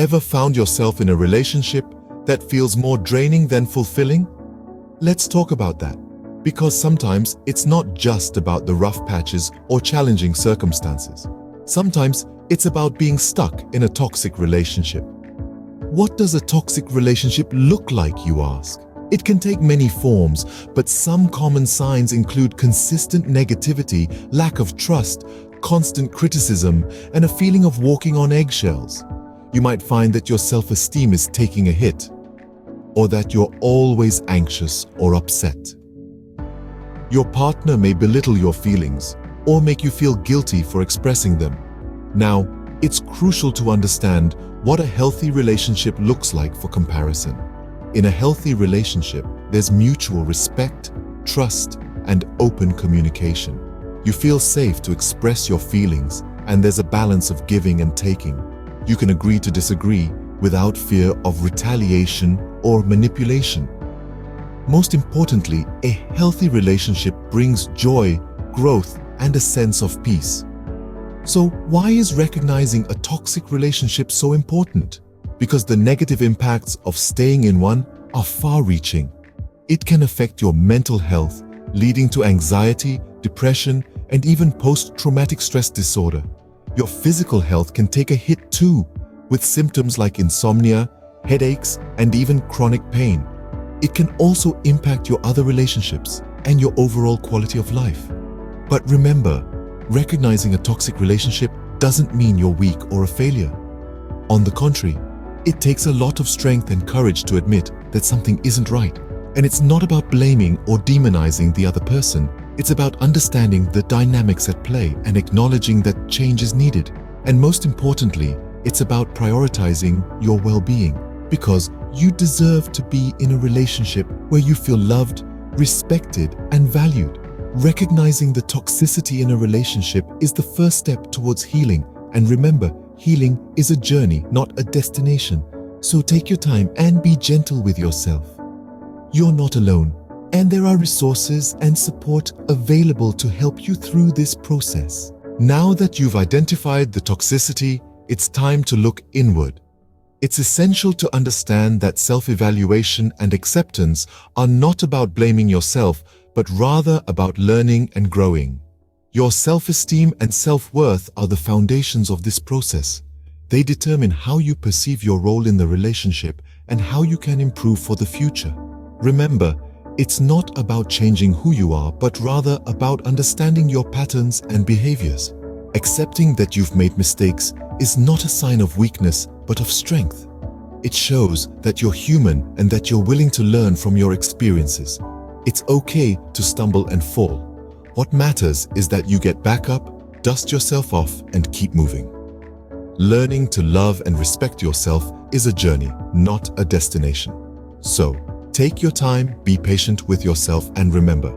Ever found yourself in a relationship that feels more draining than fulfilling? Let's talk about that, because sometimes it's not just about the rough patches or challenging circumstances. Sometimes it's about being stuck in a toxic relationship. What does a toxic relationship look like, you ask? It can take many forms, but some common signs include consistent negativity, lack of trust, constant criticism, and a feeling of walking on eggshells. You might find that your self-esteem is taking a hit, or that you're always anxious or upset. Your partner may belittle your feelings or make you feel guilty for expressing them. Now, it's crucial to understand what a healthy relationship looks like for comparison. In a healthy relationship, there's mutual respect, trust, and open communication. You feel safe to express your feelings, and there's a balance of giving and taking. You can agree to disagree without fear of retaliation or manipulation. Most importantly, a healthy relationship brings joy, growth, and a sense of peace. So why is recognizing a toxic relationship so important? Because the negative impacts of staying in one are far-reaching. It can affect your mental health, leading to anxiety, depression, and even post-traumatic stress disorder. Your physical health can take a hit too, with symptoms like insomnia, headaches, and even chronic pain. It can also impact your other relationships and your overall quality of life. But remember, recognizing a toxic relationship doesn't mean you're weak or a failure. On the contrary, it takes a lot of strength and courage to admit that something isn't right. And it's not about blaming or demonizing the other person. It's about understanding the dynamics at play and acknowledging that change is needed. And most importantly, it's about prioritizing your well-being, because you deserve to be in a relationship where you feel loved, respected, and valued. Recognizing the toxicity in a relationship is the first step towards healing. And remember, healing is a journey, not a destination. So take your time and be gentle with yourself. You're not alone, and there are resources and support available to help you through this process. Now that you've identified the toxicity, it's time to look inward. It's essential to understand that self-evaluation and acceptance are not about blaming yourself, but rather about learning and growing. Your self-esteem and self-worth are the foundations of this process. They determine how you perceive your role in the relationship and how you can improve for the future. Remember, it's not about changing who you are, but rather about understanding your patterns and behaviors. Accepting that you've made mistakes is not a sign of weakness, but of strength. It shows that you're human and that you're willing to learn from your experiences. It's okay to stumble and fall. What matters is that you get back up, dust yourself off, and keep moving. Learning to love and respect yourself is a journey, not a destination. So, take your time, be patient with yourself, and remember,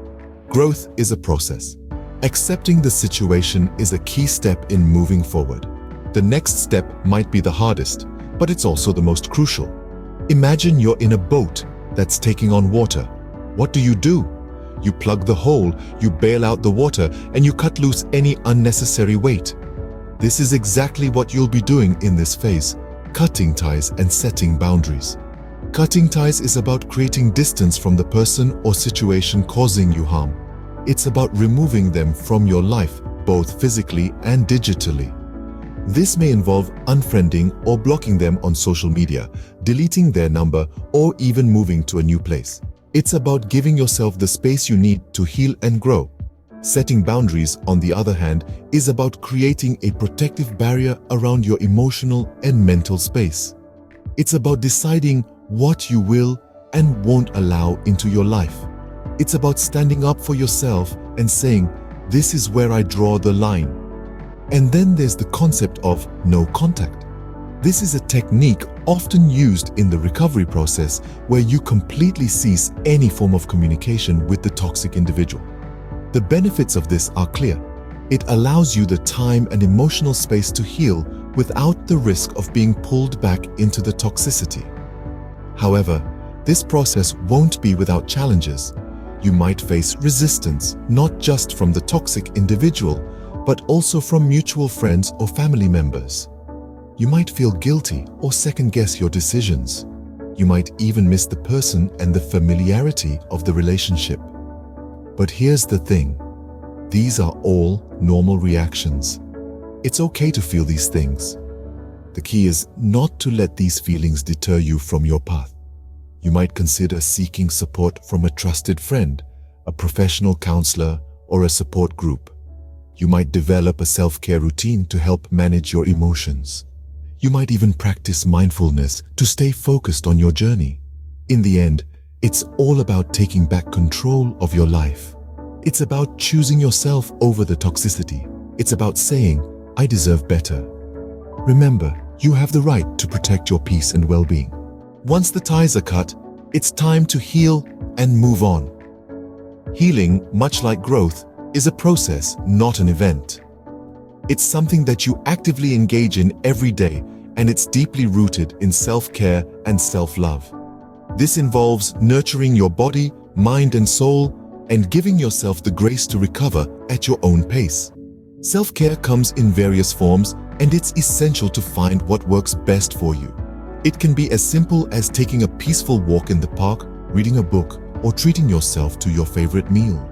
growth is a process. Accepting the situation is a key step in moving forward. The next step might be the hardest, but it's also the most crucial. Imagine you're in a boat that's taking on water. What do? You plug the hole, you bail out the water, and you cut loose any unnecessary weight. This is exactly what you'll be doing in this phase, cutting ties and setting boundaries. Cutting ties is about creating distance from the person or situation causing you harm. It's about removing them from your life, both physically and digitally. This may involve unfriending or blocking them on social media, deleting their number, or even moving to a new place. It's about giving yourself the space you need to heal and grow. Setting boundaries, on the other hand, is about creating a protective barrier around your emotional and mental space. It's about deciding what you will and won't allow into your life. It's about standing up for yourself and saying, "This is where I draw the line." And then there's the concept of no contact. This is a technique often used in the recovery process where you completely cease any form of communication with the toxic individual. The benefits of this are clear. It allows you the time and emotional space to heal without the risk of being pulled back into the toxicity. However, this process won't be without challenges. You might face resistance, not just from the toxic individual, but also from mutual friends or family members. You might feel guilty or second-guess your decisions. You might even miss the person and the familiarity of the relationship. But here's the thing. These are all normal reactions. It's okay to feel these things. The key is not to let these feelings deter you from your path. You might consider seeking support from a trusted friend, a professional counselor, or a support group. You might develop a self-care routine to help manage your emotions. You might even practice mindfulness to stay focused on your journey. In the end, it's all about taking back control of your life. It's about choosing yourself over the toxicity. It's about saying, I deserve better. Remember, you have the right to protect your peace and well-being. Once the ties are cut, it's time to heal and move on. Healing, much like growth, is a process, not an event. It's something that you actively engage in every day, and it's deeply rooted in self-care and self-love. This involves nurturing your body, mind, and soul, and giving yourself the grace to recover at your own pace. Self-care comes in various forms, and it's essential to find what works best for you. It can be as simple as taking a peaceful walk in the park, reading a book, or treating yourself to your favorite meal.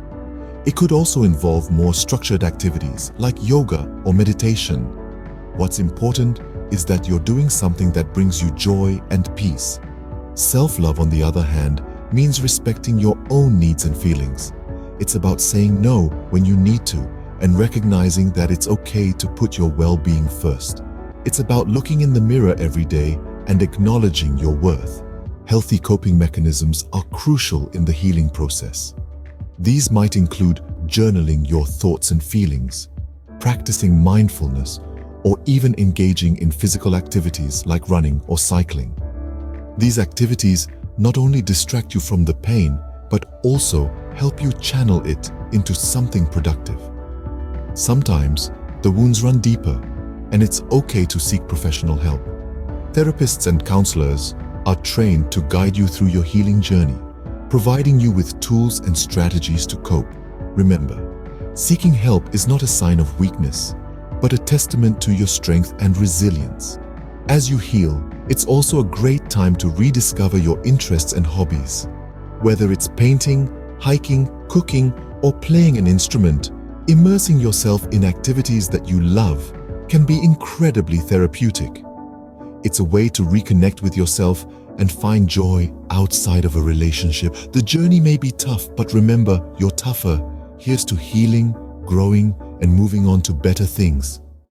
It could also involve more structured activities like yoga or meditation. What's important is that you're doing something that brings you joy and peace. Self-love, on the other hand, means respecting your own needs and feelings. It's about saying no when you need to and recognizing that it's okay to put your well-being first. It's about looking in the mirror every day and acknowledging your worth. Healthy coping mechanisms are crucial in the healing process. These might include journaling your thoughts and feelings, practicing mindfulness, or even engaging in physical activities like running or cycling. These activities not only distract you from the pain, but also help you channel it into something productive. Sometimes the wounds run deeper, and it's okay to seek professional help. Therapists and counselors are trained to guide you through your healing journey, providing you with tools and strategies to cope. Remember, seeking help is not a sign of weakness, but a testament to your strength and resilience. As you heal, it's also a great time to rediscover your interests and hobbies. Whether it's painting, hiking, cooking, or playing an instrument, immersing yourself in activities that you love can be incredibly therapeutic. It's a way to reconnect with yourself and find joy outside of a relationship. The journey may be tough, but remember, you're tougher. Here's to healing, growing, and moving on to better things.